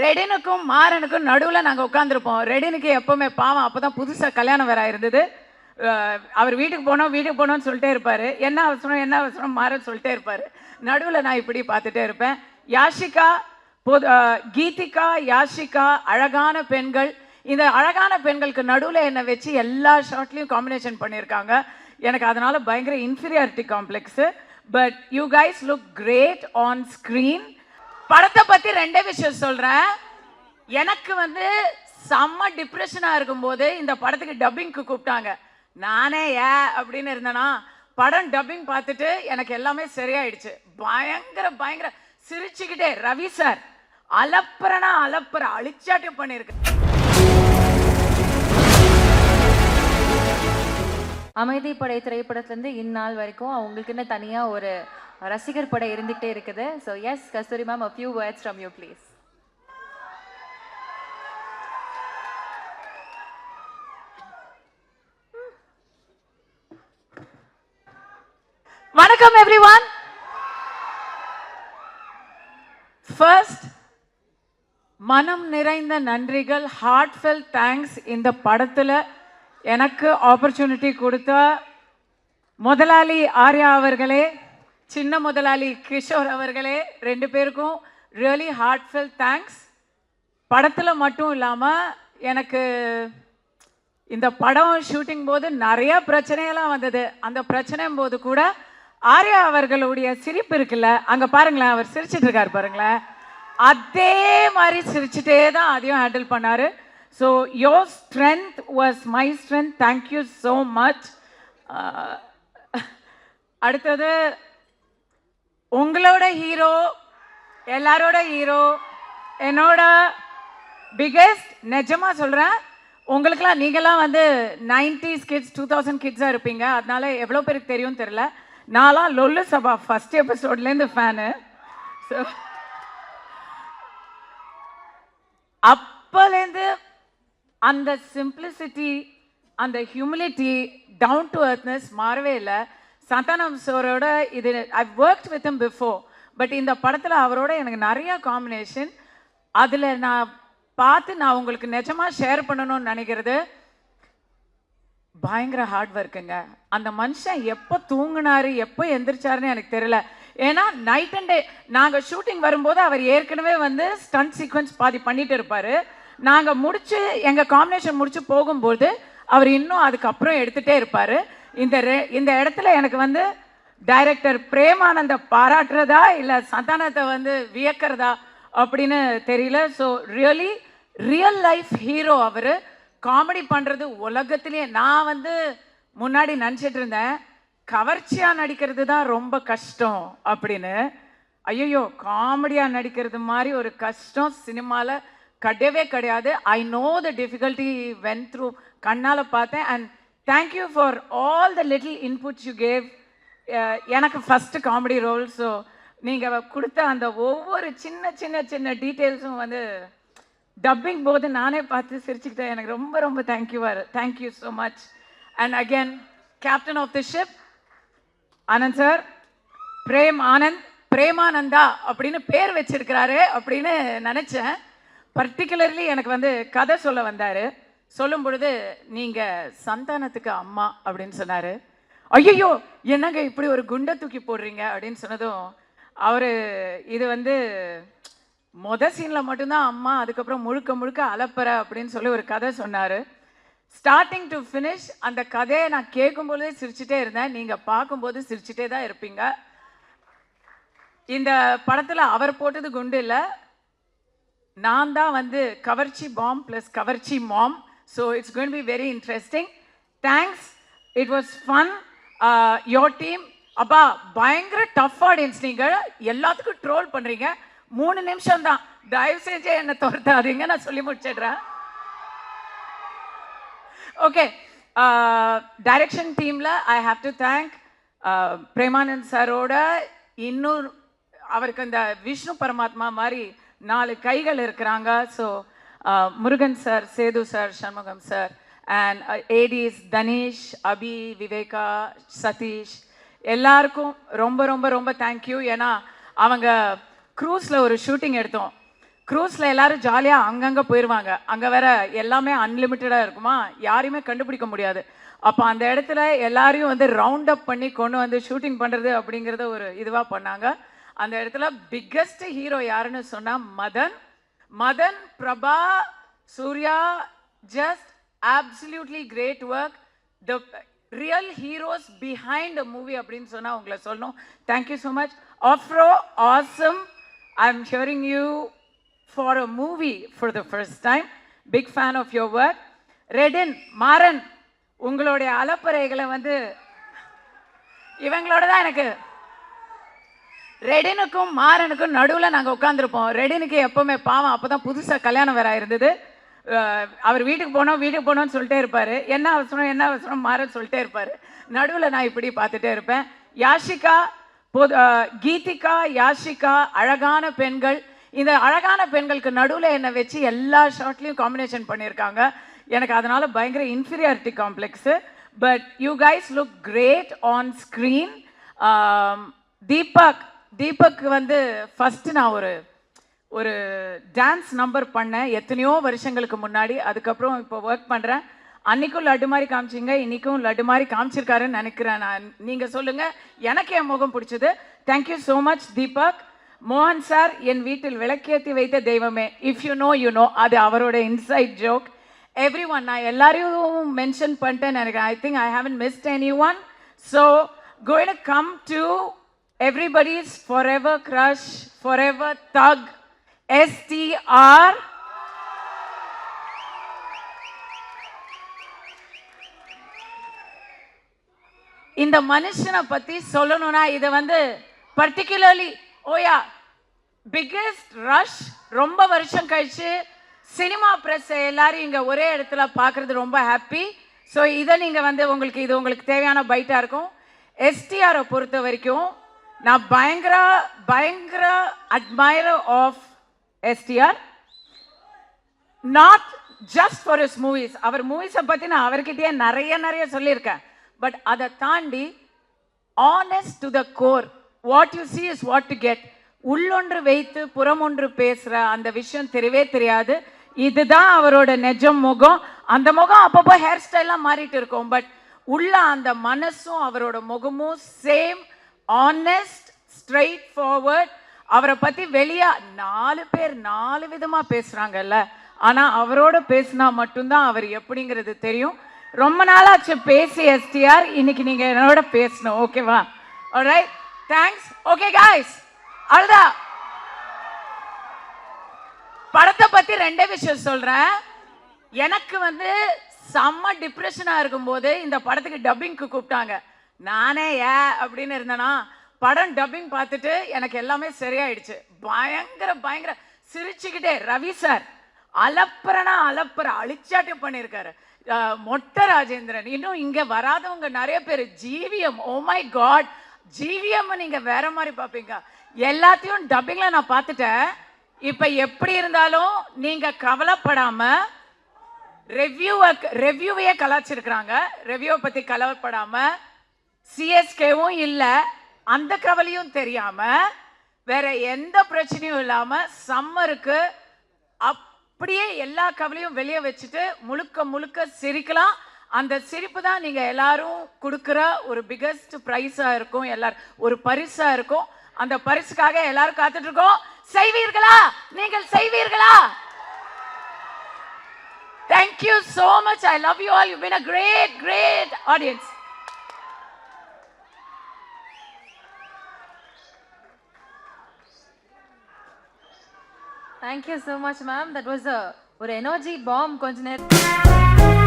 ரெடினுக்கும் மாறனுக்கும் நடுவில் நாங்கள் உட்காந்துருப்போம். ரெடினுக்கு எப்போவுமே பாவம் அப்போ தான் புதுசாக கல்யாணம் வேற இருந்தது. அவர் வீட்டுக்கு போனோம்னு சொல்லிட்டே இருப்பார். என்ன அவசரம் மாறன்னு சொல்லிட்டே இருப்பார். நடுவில் நான் இப்படி பார்த்துட்டே இருப்பேன். யாஷிகா, கீதிகா, யாஷிகா அழகான பெண்கள். இந்த அழகான பெண்களுக்கு நடுவில் என்னை வச்சு எல்லா ஷார்ட்லேயும் காம்பினேஷன் பண்ணியிருக்காங்க. எனக்கு அதனால் பயங்கர inferiority complex. But you guys look great on screen. படத்தை பற்றி ரெண்டே விஷயம் சொல்கிறேன். எனக்கு செம்ம டிப்ரெஷனாக இருக்கும்போது இந்த படத்துக்கு டப்பிங்க்கு கூப்பிட்டாங்க. நானே அப்படின்னு இருந்தேனா, படம் டப்பிங் பார்த்துட்டு எனக்கு எல்லாமே சரியாயிடுச்சு. பயங்கர சிரிச்சுக்கிட்டே ரவி சார் அலப்புற அழிச்சாட்டு பண்ணியிருக்கு. அமைதி படை திரைப்படத்துலேருந்து இந்நாள் வரைக்கும் அவங்களுக்குன்னு தனியாக ஒரு ரசிகர் படை இருந்துகிட்டே இருக்குது. So yes Kasthuri ma'am, a few words from you please. வணக்கம் எவ்ரிவன். ஃபர்ஸ்ட், மனம் நிறைந்த நன்றிகள், ஹார்ட்ஃபெல்ட் தேங்க்ஸ். இந்த படத்தில் எனக்கு ஆப்பர்ச்சுனிட்டி கொடுத்த முதலாளி ஆர்யா அவர்களே, சின்ன முதலாளி கிஷோர் அவர்களே, ரெண்டு பேருக்கும் ரியலி ஹார்ட்ஃபெல்ட் தேங்க்ஸ். படத்தில் மட்டும் இல்லாமல் எனக்கு இந்த படம் ஷூட்டிங் போது நிறைய பிரச்சனையெல்லாம் வந்தது. அந்த பிரச்சனையும் போது கூட ஆர்யா அவர்களுடைய சிரிப்பு இருக்குல்ல, அங்கே பாருங்களேன், அவர் சிரிச்சிட்டு இருக்காரு பாருங்களேன், அதே மாதிரி சிரிச்சுட்டே தான் அதையும் ஹேண்டில் பண்ணார். So your strength was my strength. Thank you so much. அடுத்தது உங்களோட ஹீரோ, எல்லாரோட ஹீரோ, என்னோட பிகெஸ்ட். நிஜமாக சொல்கிறேன், உங்களுக்கெல்லாம் நீங்கள்லாம் 90s கிட்ஸ் 2000 கிட்ஸாக இருப்பீங்க. அதனால எவ்வளோ பேருக்கு தெரியும் தெரியல. நான்லாம் லொல்லு சபா ஃபஸ்ட் எபிசோட்லேருந்து ஃபேனு. ஸோ அப்போலேருந்து அந்த சிம்பிளிசிட்டி, அந்த ஹியூமிலிட்டி, டவுன் டு அர்த்னஸ் மாறவே இல்லை. சந்தானம் சாரோட இது ஐ worked with him before, but இந்த படத்தில் அவரோட எனக்கு நிறையா காம்பினேஷன். அதில் நான் உங்களுக்கு நிஜமாக ஷேர் பண்ணணும்னு நினைக்கிறது, பயங்கர ஹார்ட் ஒர்க்குங்க. அந்த மனுஷன் எப்போ தூங்கினாரு எப்போ எந்திரிச்சாருன்னு எனக்கு தெரியல. ஏன்னா நைட் அண்ட் டே நாங்கள் ஷூட்டிங் வரும்போது அவர் ஏற்கனவே ஸ்டண்ட் சீக்வன்ஸ் பாதி பண்ணிட்டு இருப்பார். நாங்கள் எங்கள் காம்பினேஷன் முடிச்சு போகும்போது அவர் இன்னும் அதுக்கப்புறம் எடுத்துகிட்டே இருப்பார். இந்த இடத்துல எனக்கு டைரக்டர் பிரேமானந்த பாராட்டுறதா இல்லை சந்தானத்தை வியக்கிறதா அப்படின்னு தெரியல. ஸோ ரியல் லைஃப் ஹீரோ அவர். காமெடி பண்ணுறது உலகத்திலேயே நான் முன்னாடி நினச்சிட்டு இருந்தேன், கவர்ச்சியாக நடிக்கிறது தான் ரொம்ப கஷ்டம் அப்படின்னு. ஐயோ, காமெடியாக நடிக்கிறது மாதிரி ஒரு கஷ்டம் சினிமாவில் கிடையவே கிடையாது. I know the difficulty went through, கண்ணால் பார்த்தேன். And thank you for all the little inputs you gave. எனக்கு ஃபஸ்ட்டு காமெடி ரோல். ஸோ நீங்கள் கொடுத்த அந்த ஒவ்வொரு சின்ன டீட்டெயில்ஸும் டப்பிங் போது நானே பார்த்து சிரிச்சுக்கிட்டேன். எனக்கு ரொம்ப thank you so much. And again captain of the ship Anand sir, Premananda அப்படின்னு பேர் வச்சிருக்கிறாரு அப்படின்னு நினச்சேன். பர்டிகுலர்லி எனக்கு கதை சொல்ல வந்தார். சொல்லும் பொழுது நீங்கள் சந்தானத்துக்கு அம்மா அப்படின்னு சொன்னார். ஐயோ, என்னங்க இப்படி ஒரு குண்டை தூக்கி போடுறீங்க அப்படின்னு சொன்னதும் அவர் இது சீனில் மட்டும்தான் அம்மா, அதுக்கப்புறம் முழுக்க அலப்பற அப்படின்னு சொல்லி ஒரு கதை சொன்னார். ஸ்டார்டிங் டு ஃபினிஷ் அந்த கதையை நான் கேட்கும்போதே சிரிச்சுட்டே இருந்தேன். நீங்கள் பார்க்கும்போது சிரிச்சுட்டே தான் இருப்பீங்க. இந்த படத்தில் அவர் போட்டது குண்டு இல்லை, நான் தான் கவர்ச்சி பாம் ப்ளஸ் கவர்ச்சி mom. So it's going to be very interesting. Thanks, it was fun. Your team, அப்பா பயங்கர டஃப் ஆடியன்ஸ். நீங்கள் எல்லாத்துக்கும் ட்ரோல் பண்ணுறீங்க. 3 நிமிஷம் தான், தயவு செஞ்சு என்னை துரத்தாதீங்க, நான் சொல்லி முடிச்சிடுறேன். ஓகே, டைரக்ஷன் டீமில் I have to thank Premanand சாரோட இன்னொரு அவருக்கு இந்த விஷ்ணு பரமாத்மா மாதிரி 4 கைகள் இருக்கிறாங்க. So Murugan sir, Sethu sir, Shanmugam sir, and ADs Danish, Abhi, Viveka, Sathish, எல்லாருக்கும் ரொம்ப தேங்க்யூ. ஏன்னா அவங்க க்ரூஸில் ஒரு ஷூட்டிங் எடுத்தோம். க்ரூஸில் எல்லாரும் ஜாலியாக அங்கங்கே போயிடுவாங்க. அங்கே வேற எல்லாமே அன்லிமிட்டடாக இருக்குமா, யாரையுமே கண்டுபிடிக்க முடியாது. அப்போ அந்த இடத்துல எல்லாரையும் வந்து ரவுண்ட் அப் பண்ணி கொண்டு வந்து ஷூட்டிங் பண்ணுறது அப்படிங்கிறத ஒரு இதுவாக பண்ணாங்க. அந்த இடத்துல பிக்கஸ்ட் ஹீரோ யாருன்னு சொன்னால் Madhan, Prabha, Suriya, just absolutely great work. The real heroes behind the movie அப்படின்னு சொன்னா உங்களை சொல்லணும். Thank you so much. Afro, awesome. I'm hearing you for a movie for the first time. Big fan of your work. Redin, Maran, உங்களுடைய அலப்பறைகளை வந்து இவங்களோட தான் எனக்கு ரெடினுக்கும் மாறனுக்கும் நடுவில் நாங்கள் உட்காந்துருப்போம். ரெடினுக்கு எப்போவுமே பாவம் அப்போ தான் புதுசாக கல்யாணம் வேற இருந்தது. அவர் வீட்டுக்கு போனோம்னு சொல்லிட்டே இருப்பார். என்ன அவசரம் மாறன்னு சொல்லிட்டே இருப்பார். நடுவில் நான் இப்படி பார்த்துட்டே இருப்பேன். யாஷிகா, கீதிகா, யாஷிகா, அழகான பெண்கள். இந்த அழகான பெண்களுக்கு நடுவில் என்னை வச்சு எல்லா ஷார்ட்லேயும் காம்பினேஷன் பண்ணியிருக்காங்க. எனக்கு அதனால பயங்கர inferiority complex. But you guys look great on screen. Deepak வந்து ஃபஸ்ட்டு நான் ஒரு டான்ஸ் நம்பர் பண்ணேன் எத்தனையோ வருஷங்களுக்கு முன்னாடி. அதுக்கப்புறம் இப்போ ஒர்க் பண்ணுறேன். அன்றைக்கும் லட்டு மாதிரி காமிச்சிங்க, இன்றைக்கும் லட்டு மாதிரி காமிச்சிருக்காருன்னு நினைக்கிறேன் நான். நீங்கள் சொல்லுங்கள், எனக்கு என் முகம் பிடிச்சது. Thank you so much Deepak. மோகன் சார், என் வீட்டில் விளக்கேற்றி வைத்த தெய்வமே. இஃப் யூ நோ அது அவரோட இன்சைட் ஜோக். எவ்ரி ஒன், நான் எல்லாரையும் மென்ஷன் பண்ணிட்டேன்னு நினைக்கிறேன். I think I haven't mist any one. So going to come to everybody's forever crush, forever thug, STR. இந்த மனுஷனை பத்தி சொல்லணும்னா இது வந்து பர்டிகுலர்லி பிக்கெஸ்ட் ரஷ். ரொம்ப வருஷம் கழிச்சு சினிமா பிரஸ் எல்லாரும் இங்க ஒரே இடத்துல பார்க்கறது ரொம்ப ஹாப்பி. ஸோ இதை நீங்க வந்து உங்களுக்கு தேவையான பைட்டா இருக்கும். STR பொறுத்த வரைக்கும் நான் பயங்கர admirer of STR. Not just for his movies. அவர் மூவிஸை பற்றி நான் அவர்கிட்டயே நிறைய சொல்லியிருக்கேன். பட் அதை தாண்டி honest to the core, what you see is what to get. உள்ளொன்று வைத்து புறமொன்று பேசுகிற அந்த விஷயம் தெரியவே தெரியாது. இதுதான் அவரோட நிஜம் முகம். அந்த முகம் அப்பப்போ ஹேர் ஸ்டைல்லாம் மாறிட்டு இருக்கும். பட் உள்ள அந்த மனசும் அவரோட முகமும் சேம், ஆனஸ்ட், ஸ்ட்ரெயிட் ஃபார்வர்ட். அவரை பற்றி வெளியே 4 பேர் 4 விதமாக பேசுகிறாங்கல்ல, ஆனால் அவரோட பேசினா மட்டும்தான் அவர் எப்படிங்கிறது தெரியும். ரொம்ப நாளாச்சு பேசி STR, இன்னைக்கு நீங்கள் என்னோட பேசணும். ஓகேவா? Alright, thanks. ஓகே காய்ஸ், அவ்வளோதான். படத்தை பற்றி 2 விஷயம் சொல்கிறேன். எனக்கு வந்து செம்ம டிப்ரெஷனாக இருக்கும்போது இந்த படத்துக்கு டப்பிங்க்கு கூப்பிட்டாங்க. நானே அப்படின்னு இருந்தேன்னா படம் டப்பிங் பார்த்துட்டு எனக்கு எல்லாமே சரியாயிடுச்சு. பயங்கர சிரிச்சுக்கிட்டே ரவி சார் அலப்பற அழிச்சாட்டம் பண்ணியிருக்காரு. மொட்டை ராஜேந்திரன், இன்னும் இங்கே வராதவங்க நிறைய பேர். GVM, oh my God, GVM நீங்கள் வேற மாதிரி பார்ப்பீங்க. எல்லாத்தையும் டப்பிங்கில் நான் பார்த்துட்டேன். இப்போ எப்படி இருந்தாலும் நீங்கள் கவலைப்படாமல் ரெவ்யூவையே கலாச்சிருக்கிறாங்க. ரெவ்யூவை பற்றி கவலைப்படாமல், சிஎஸ்கேவும் இல்லை, அந்த கவலையும் தெரியாம, வேற எந்த பிரச்சனையும் இல்லாம சம்மருக்கு அப்படியே எல்லா கவலையும் வெளியே வச்சுட்டு முழுக்க சிரிக்கலாம். அந்த சிரிப்பு தான் நீங்க எல்லாரும் கொடுக்குற ஒரு பிகஸ்ட் பிரைஸா இருக்கும், எல்லாரும் ஒரு பரிசா இருக்கும். அந்த பரிசுக்காக எல்லாரும் காத்துட்டு இருக்கோம். செய்வீர்களா? நீங்கள் செய்வீர்களா? Thank you so much. I love you all. You've been a great audience. Thank you so much, ma'am. That was ஒரு எனர்ஜி பாம். கொஞ்ச நேரம்